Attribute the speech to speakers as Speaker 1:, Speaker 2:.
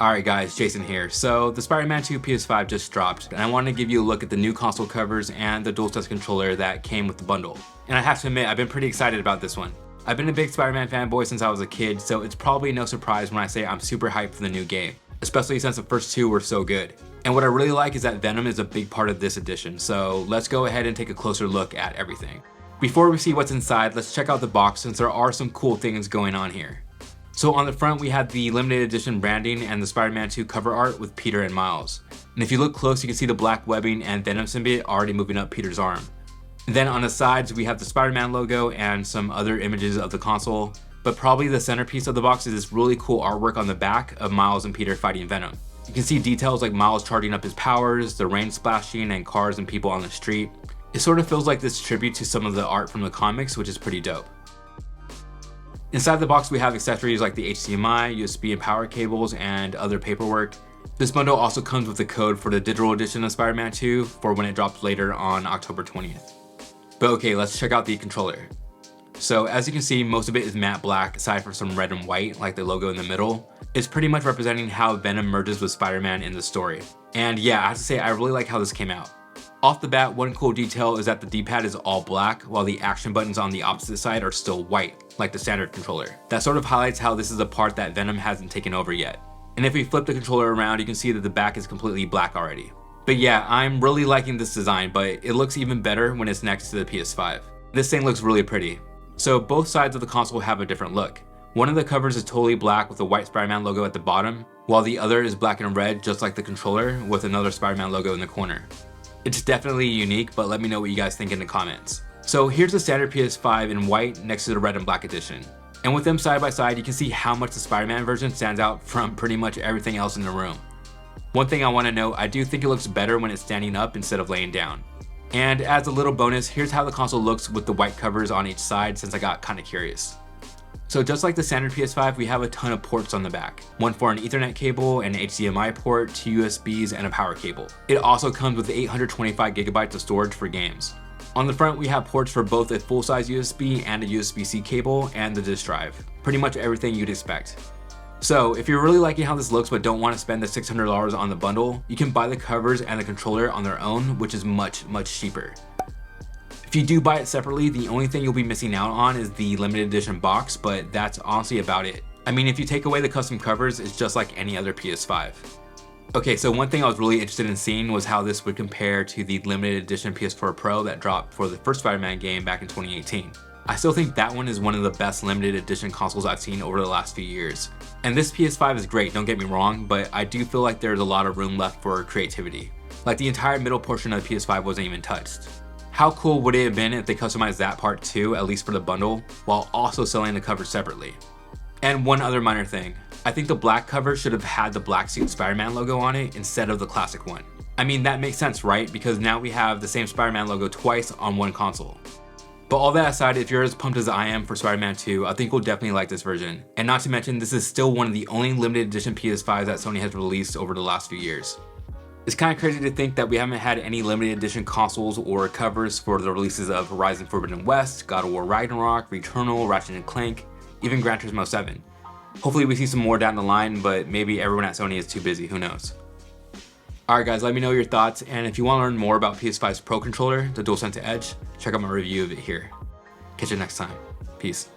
Speaker 1: Alright guys, Jason here. So the Spider-Man 2 PS5 just dropped, and I wanted to give you a look at the new console covers and the DualSense controller that came with the bundle. And I have to admit, I've been pretty excited about this one. I've been a big Spider-Man fanboy since I was a kid, so it's probably no surprise when I say I'm super hyped for the new game, especially since the first two were so good. And what I really like is that Venom is a big part of this edition, so let's go ahead and take a closer look at everything. Before we see what's inside, let's check out the box since there are some cool things going on here. So on the front we have the limited edition branding and the Spider-Man 2 cover art with Peter and Miles. And if you look close, you can see the black webbing and Venom symbiote already moving up Peter's arm. And then on the sides we have the Spider-Man logo and some other images of the console, but probably the centerpiece of the box is this really cool artwork on the back of Miles and Peter fighting Venom. You can see details like Miles charging up his powers, the rain splashing, and cars and people on the street. It sort of feels like this tribute to some of the art from the comics, which is pretty dope. Inside the box we have accessories like the HDMI, USB and power cables, and other paperwork. This bundle also comes with the code for the digital edition of Spider-Man 2 for when it drops later on October 20th. But okay, let's check out the controller. So as you can see, most of it is matte black aside from some red and white like the logo in the middle. It's pretty much representing how Venom merges with Spider-Man in the story. And yeah, I have to say I really like how this came out. Off the bat, one cool detail is that the D-pad is all black while the action buttons on the opposite side are still white, like the standard controller. That sort of highlights how this is a part that Venom hasn't taken over yet. And if we flip the controller around, you can see that the back is completely black already. But yeah, I'm really liking this design, but it looks even better when it's next to the PS5. This thing looks really pretty. So both sides of the console have a different look. One of the covers is totally black with a white Spider-Man logo at the bottom, while the other is black and red just like the controller with another Spider-Man logo in the corner. It's definitely unique, but let me know what you guys think in the comments. So here's the standard PS5 in white next to the red and black edition. And with them side by side, you can see how much the Spider-Man version stands out from pretty much everything else in the room. One thing I want to note, I do think it looks better when it's standing up instead of laying down. And as a little bonus, here's how the console looks with the white covers on each side since I got kind of curious. So just like the standard PS5, we have a ton of ports on the back. One for an Ethernet cable, an HDMI port, 2 USBs, and a power cable. It also comes with 825 gigabytes of storage for games. On the front, we have ports for both a full-size USB and a USB-C cable and the disk drive. Pretty much everything you'd expect. So if you're really liking how this looks but don't want to spend the $600 on the bundle, you can buy the covers and the controller on their own, which is much cheaper. If you do buy it separately, the only thing you'll be missing out on is the limited edition box, but that's honestly about it. I mean, if you take away the custom covers, it's just like any other PS5. Okay, so one thing I was really interested in seeing was how this would compare to the limited edition PS4 Pro that dropped for the first Spider-Man game back in 2018. I still think that one is one of the best limited edition consoles I've seen over the last few years. And this PS5 is great, don't get me wrong, but I do feel like there's a lot of room left for creativity. Like the entire middle portion of the PS5 wasn't even touched. How cool would it have been if they customized that part too, at least for the bundle, while also selling the cover separately? And one other minor thing, I think the black cover should have had the black suit Spider-Man logo on it instead of the classic one. I mean, that makes sense, right? Because now we have the same Spider-Man logo twice on one console. But all that aside, if you're as pumped as I am for Spider-Man 2, I think you'll definitely like this version. And not to mention, this is still one of the only limited edition PS5s that Sony has released over the last few years. It's kind of crazy to think that we haven't had any limited edition consoles or covers for the releases of Horizon Forbidden West, God of War Ragnarok, Returnal, Ratchet & Clank, even Gran Turismo 7. Hopefully we see some more down the line, but maybe everyone at Sony is too busy, who knows. Alright guys, let me know your thoughts, and if you want to learn more about PS5's Pro controller, the DualSense Edge, check out my review of it here. Catch you next time. Peace.